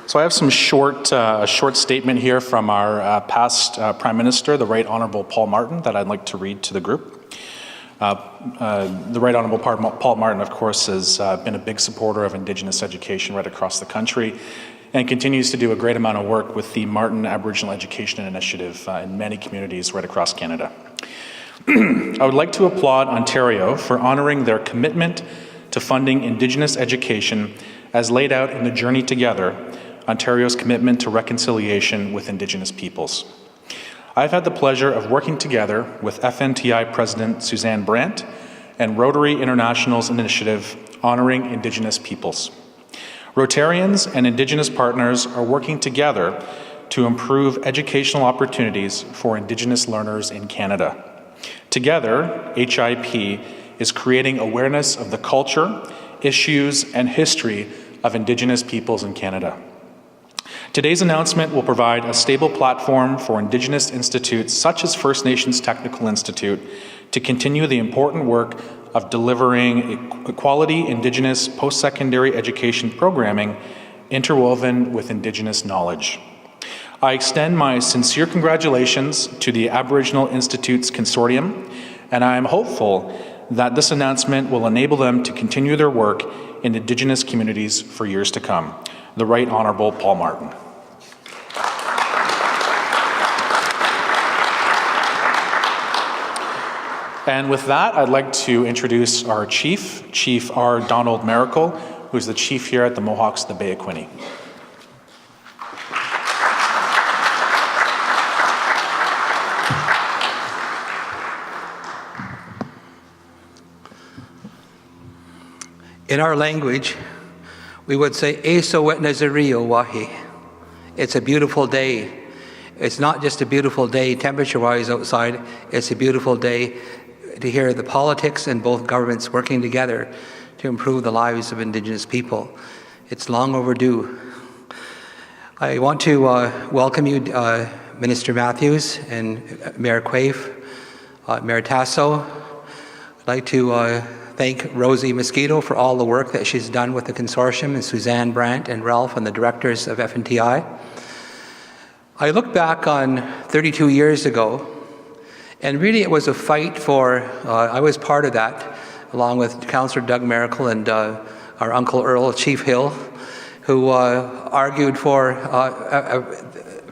So I have some a short statement here from our past Prime Minister, the Right Honourable Paul Martin, that I'd like to read to the group. The Right Honourable Paul Martin, of course, has been a big supporter of Indigenous education right across the country and continues to do a great amount of work with the Martin Aboriginal Education Initiative in many communities right across Canada. I would like to applaud Ontario for honouring their commitment to funding Indigenous education as laid out in the Journey Together, Ontario's commitment to reconciliation with Indigenous peoples. I've had the pleasure of working together with FNTI President Suzanne Brandt and Rotary International's initiative Honouring Indigenous Peoples. Rotarians and Indigenous partners are working together to improve educational opportunities for Indigenous learners in Canada. Together, HIP is creating awareness of the culture, issues, and history of Indigenous peoples in Canada. Today's announcement will provide a stable platform for Indigenous institutes such as First Nations Technical Institute to continue the important work of delivering quality Indigenous post-secondary education programming interwoven with Indigenous knowledge. I extend my sincere congratulations to the Aboriginal Institutes Consortium, and I am hopeful that this announcement will enable them to continue their work in Indigenous communities for years to come. The Right Honourable Paul Martin. And with that, I'd like to introduce our Chief, Chief R. Donald Maracle, who's the Chief here at the Mohawks of the Bay of Quinte. In our language, we would say, "Eso wetnazario wahi." It's a beautiful day. It's not just a beautiful day temperature-wise outside, it's a beautiful day to hear the politics and both governments working together to improve the lives of Indigenous people. It's long overdue. I want to welcome you, Minister Matthews and Mayor Quaife, Mayor Tasso. I'd like to thank Rosie Mosquito for all the work that she's done with the consortium, and Suzanne Brandt and Ralph and the directors of FNTI. I look back on 32 years ago, and really it was a fight for, I was part of that, along with Councillor Doug Maracle and our Uncle Earl, Chief Hill, who argued for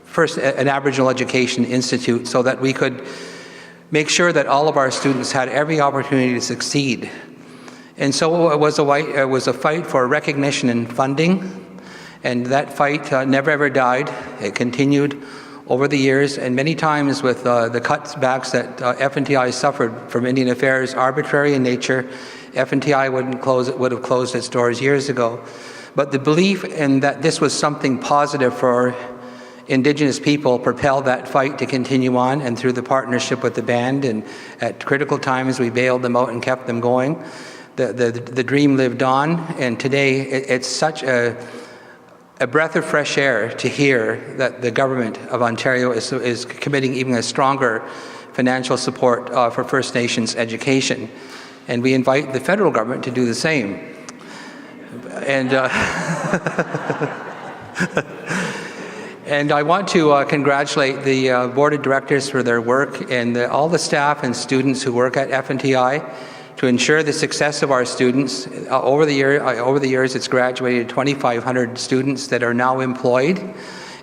first an Aboriginal Education Institute so that we could make sure that all of our students had every opportunity to succeed. And so it was a fight for recognition and funding, and that fight never ever died. It continued over the years, and many times with the cutbacks that FNTI suffered from Indian Affairs, arbitrary in nature, FNTI would have closed its doors years ago. But the belief in that this was something positive for Indigenous people propelled that fight to continue on, and through the partnership with the band, and at critical times we bailed them out and kept them going. The dream lived on, and today it's such a breath of fresh air to hear that the government of Ontario is committing even a stronger financial support for First Nations education. And we invite the federal government to do the same. And, and I want to congratulate the Board of Directors for their work, and all the staff and students who work at FNTI to ensure the success of our students. Over the years, it's graduated 2,500 students that are now employed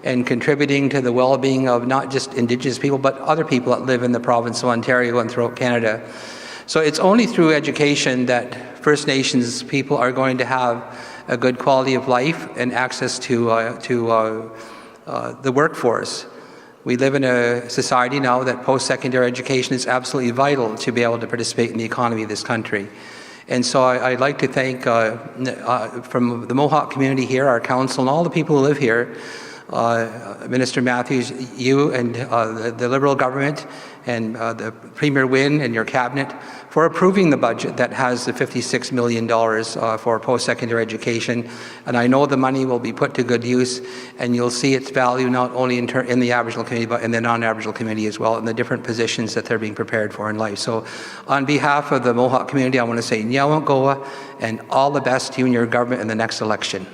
and contributing to the well-being of not just Indigenous people, but other people that live in the province of Ontario and throughout Canada. So it's only through education that First Nations people are going to have a good quality of life and access to the workforce. We live in a society now that post-secondary education is absolutely vital to be able to participate in the economy of this country. And so I'd like to thank, from the Mohawk community here, our council, and all the people who live here, Minister Matthews, you and the Liberal government, and the Premier Wynne and your cabinet for approving the budget that has the $56 million for post-secondary education. And I know the money will be put to good use, and you'll see its value not only in the Aboriginal community, but in the non-Aboriginal community as well, in the different positions that they're being prepared for in life. So on behalf of the Mohawk community, I want to say Nyawant Goa, and all the best to you and your government in the next election.